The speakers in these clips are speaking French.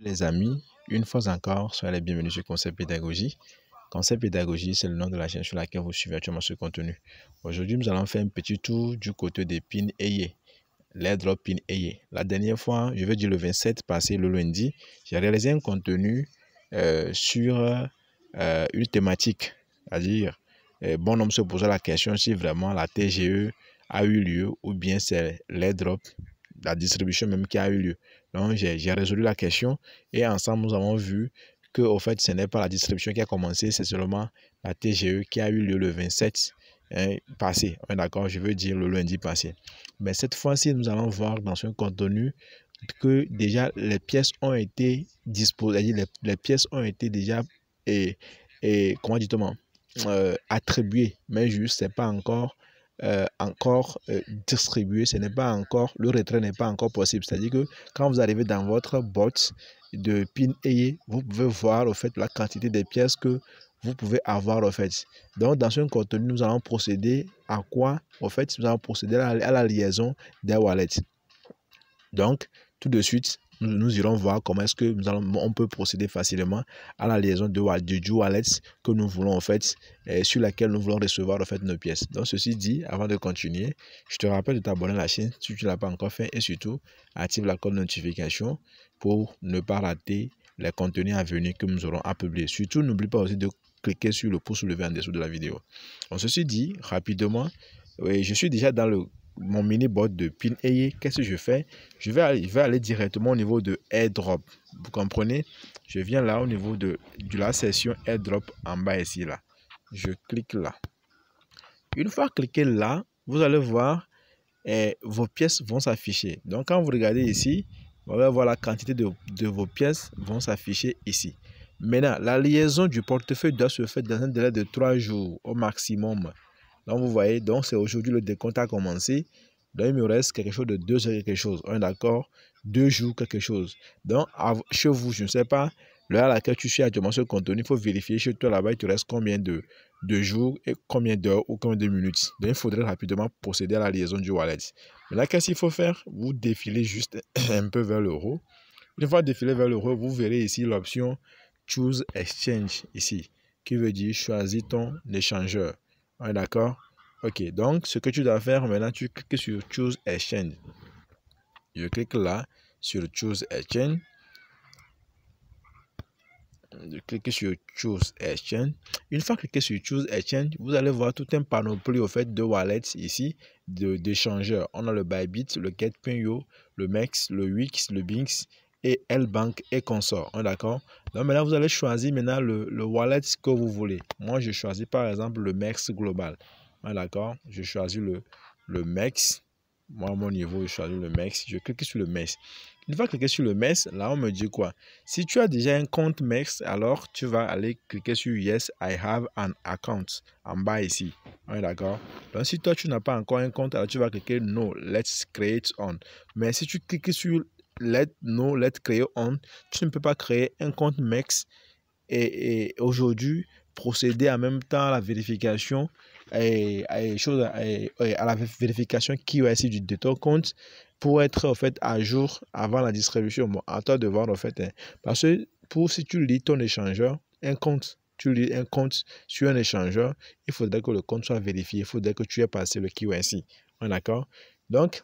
Les amis, une fois encore, soyez les bienvenus sur Concept Pédagogie. Concept Pédagogie, c'est le nom de la chaîne sur laquelle vous suivez actuellement ce contenu. Aujourd'hui, nous allons faire un petit tour du côté des pins ayés, l'airdrop pin ayé. La dernière fois, je veux dire le 27 passé, le lundi, j'ai réalisé un contenu sur une thématique, c'est-à-dire, bon nombre se posait la question si vraiment la TGE a eu lieu ou bien c'est l'airdrop, la distribution même qui a eu lieu. Donc, j'ai résolu la question et ensemble, nous avons vu que, au fait, ce n'est pas la distribution qui a commencé, c'est seulement la TGE qui a eu lieu le 27 passé. D'accord, je veux dire le lundi passé. Mais cette fois-ci, nous allons voir dans ce contenu que déjà les pièces ont été disposées, les pièces ont été déjà comment dit-on, attribuées, mais juste, c'est pas encore distribué, ce n'est pas encore, le retrait n'est pas encore possible. C'est-à-dire que quand vous arrivez dans votre boîte de pin ayé, vous pouvez voir au fait la quantité des pièces que vous pouvez avoir au fait. Donc dans ce contenu, nous allons procéder à quoi? Au fait, nous allons procéder à la liaison des wallets. Donc tout de suite, nous irons voir comment est-ce que on peut procéder facilement à la liaison du wallet que nous voulons en fait, sur laquelle nous voulons recevoir en fait nos pièces. Donc ceci dit, avant de continuer, je te rappelle de t'abonner à la chaîne si tu ne l'as pas encore fait et surtout active la cloche de notification pour ne pas rater les contenus à venir que nous aurons à publier. Surtout, n'oublie pas aussi de cliquer sur le pouce levé en dessous de la vidéo. Donc ceci dit, rapidement, je suis déjà dans mon mini bot de pin ayé. Qu'est-ce que je fais? Je vais aller directement au niveau de airdrop. Vous comprenez? Je viens là au niveau de la section airdrop en bas ici là. Je clique là. Une fois cliqué là, vous allez voir vos pièces vont s'afficher. Donc quand vous regardez ici, vous allez voir la quantité de vos pièces vont s'afficher ici. Maintenant, la liaison du portefeuille doit se faire dans un délai de 3 jours au maximum. Donc vous voyez, donc c'est aujourd'hui le décompte a commencé. Donc il me reste quelque chose de 2 heures quelque chose. On est d'accord? 2 jours quelque chose. Donc chez vous, je ne sais pas, l'heure à laquelle tu suis actuellement ce contenu, il faut vérifier chez toi là-bas, il te reste combien de jours et combien d'heures ou combien de minutes. Donc il faudrait rapidement procéder à la liaison du wallet. Mais là, qu'est-ce qu'il faut faire? Vous défilez juste un peu vers le haut. Une fois défilé vers le haut, vous verrez ici l'option Choose Exchange ici, qui veut dire choisis ton échangeur. Ouais, d'accord? Ok, donc ce que tu dois faire maintenant, tu cliques sur Choose Exchange. Je clique là sur Choose Exchange. Je clique sur Choose Exchange. Une fois cliqué sur Choose Exchange, vous allez voir tout un panoplie au fait de wallets ici, d'échangeurs. On a le Bybit, le Get.io, le MEX, le Wix, le Binx et L-Bank et consorts. D'accord? Donc maintenant, vous allez choisir maintenant le wallet que vous voulez. Moi, je choisis par exemple le MEX Global. D'accord? Je choisis le MEX. Moi, à mon niveau, je choisis le MEX. Je clique sur le MEX. Une fois cliqué sur le MEX, là, on me dit quoi? Si tu as déjà un compte MEX, alors tu vas aller cliquer sur Yes, I have an account en bas ici. D'accord? Donc, si toi, tu n'as pas encore un compte, alors tu vas cliquer No, let's create on. Mais si tu cliques sur let's create on, tu ne peux pas créer un compte MEX et aujourd'hui procéder en même temps à la vérification à la vérification KYC de ton compte pour être en fait à jour avant la distribution. Bon, à toi de voir en fait, parce que si tu lis ton échangeur, un compte, tu lis un compte sur un échangeur, il faudrait que le compte soit vérifié, il faudrait que tu aies passé le KYC. D'accord? Donc,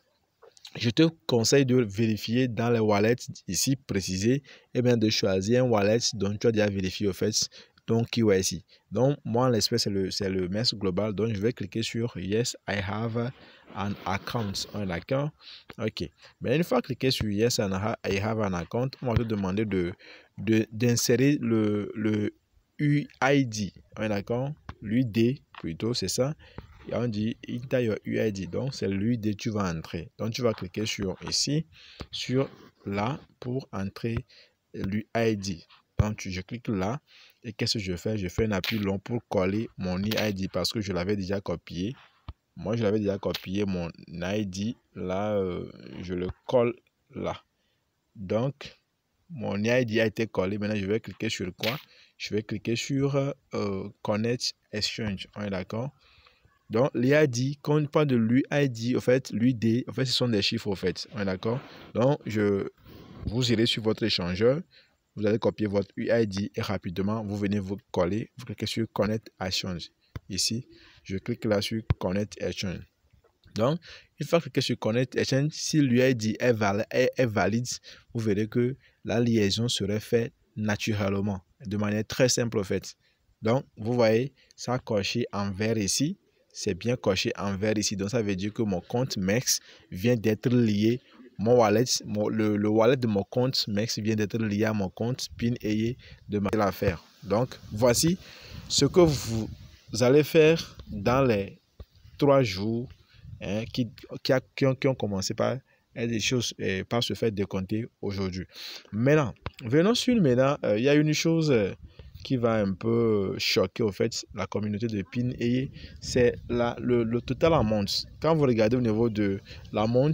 je te conseille de vérifier dans les wallets ici précisés et bien de choisir un wallet dont tu as déjà vérifié au fait donc KYC. Donc moi l'espèce c'est le MEX global, donc je vais cliquer sur Yes I have an account. D'accord? Ok. Mais une fois cliqué sur Yes I have an account, on va te demander d'insérer le UID. D'accord? L'UID plutôt, c'est ça. Et on dit Enter your UID, donc c'est l'UID tu vas entrer. Donc tu vas cliquer sur ici, sur là pour entrer l'UID. Donc je clique là et qu'est-ce que je fais? Je fais un appui long pour coller mon UID parce que je l'avais déjà copié. Moi je l'avais déjà copié mon ID. Là je le colle là. Donc mon ID a été collé. Maintenant je vais cliquer sur quoi? Je vais cliquer sur Connect Exchange. On est d'accord? Donc, l'ID, quand on parle de l'UID, en fait, l'UID, en fait, ce sont des chiffres, en fait. D'accord? Donc, vous irez sur votre échangeur, vous allez copier votre UID et rapidement, vous venez vous coller, vous cliquez sur Connect Exchange. Ici, je clique là sur Connect Exchange. Donc, une fois cliqué sur Connect Exchange, si l'UID est valide, vous verrez que la liaison serait faite naturellement, de manière très simple en fait. Donc, vous voyez, ça a coché en vert ici. C'est bien coché en vert ici. Donc, ça veut dire que mon compte MEX vient d'être lié. Mon wallet, le wallet de mon compte MEX vient d'être lié à mon compte PinAye de ma l'affaire. Donc, voici ce que vous allez faire dans les 3 jours hein, qui ont commencé par des choses par se faire décompter aujourd'hui. Maintenant, venons sur maintenant, il y a une chose qui va un peu choquer au fait la communauté de PinAye, c'est le total amount. Quand vous regardez au niveau de l'amount,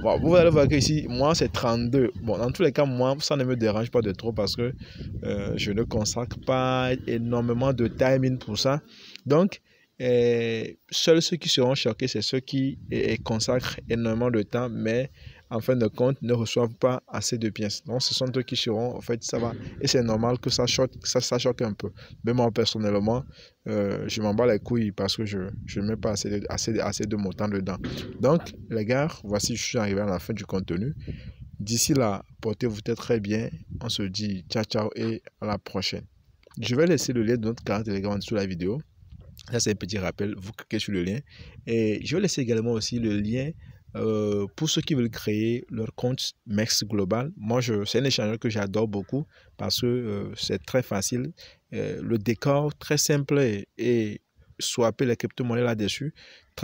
bon, vous allez voir que ici, moi c'est 32. Bon, dans tous les cas, moi, ça ne me dérange pas de trop parce que je ne consacre pas énormément de timing pour ça. Donc, seuls ceux qui seront choqués, c'est ceux qui consacrent énormément de temps, mais en fin de compte, ne reçoivent pas assez de pièces. Donc, ce sont eux qui seront, en fait, ça va. Et c'est normal que ça choque un peu. Mais moi, personnellement, je m'en bats les couilles parce que je ne mets pas assez de mon temps dedans. Donc, les gars, voici, je suis arrivé à la fin du contenu. D'ici là, portez-vous très bien. On se dit ciao, ciao et à la prochaine. Je vais laisser le lien de notre canal Telegram en dessous de la vidéo. Ça, c'est un petit rappel. Vous cliquez sur le lien. Et je vais laisser également aussi le lien pour ceux qui veulent créer leur compte MEX Global. Moi, c'est un échangeur que j'adore beaucoup parce que c'est très facile. Le décor très simple et swapper les crypto-monnaies là-dessus,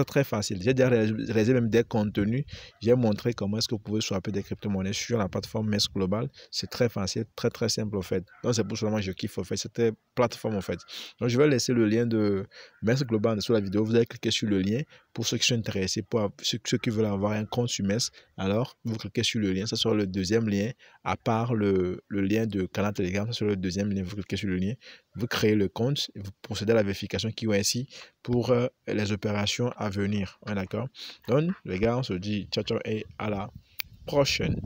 très facile. J'ai déjà réalisé même des contenus. J'ai montré comment est-ce que vous pouvez swapper des crypto-monnaies sur la plateforme MEX Global. C'est très facile, très simple en fait. Donc c'est pour cela que je kiffe en fait cette plateforme en fait. Donc je vais laisser le lien de MEX Global sous la vidéo. Vous allez cliquer sur le lien pour ceux qui sont intéressés, pour ceux qui veulent avoir un compte sur MEX. Alors vous cliquez sur le lien, ça sera le deuxième lien, à part le lien de canal Telegram, ça sera le deuxième lien. Vous cliquez sur le lien, vous créez le compte et vous procédez à la vérification qui est ici pour les opérations à venir. D'accord? Donc les gars, on se dit ciao ciao et à la prochaine.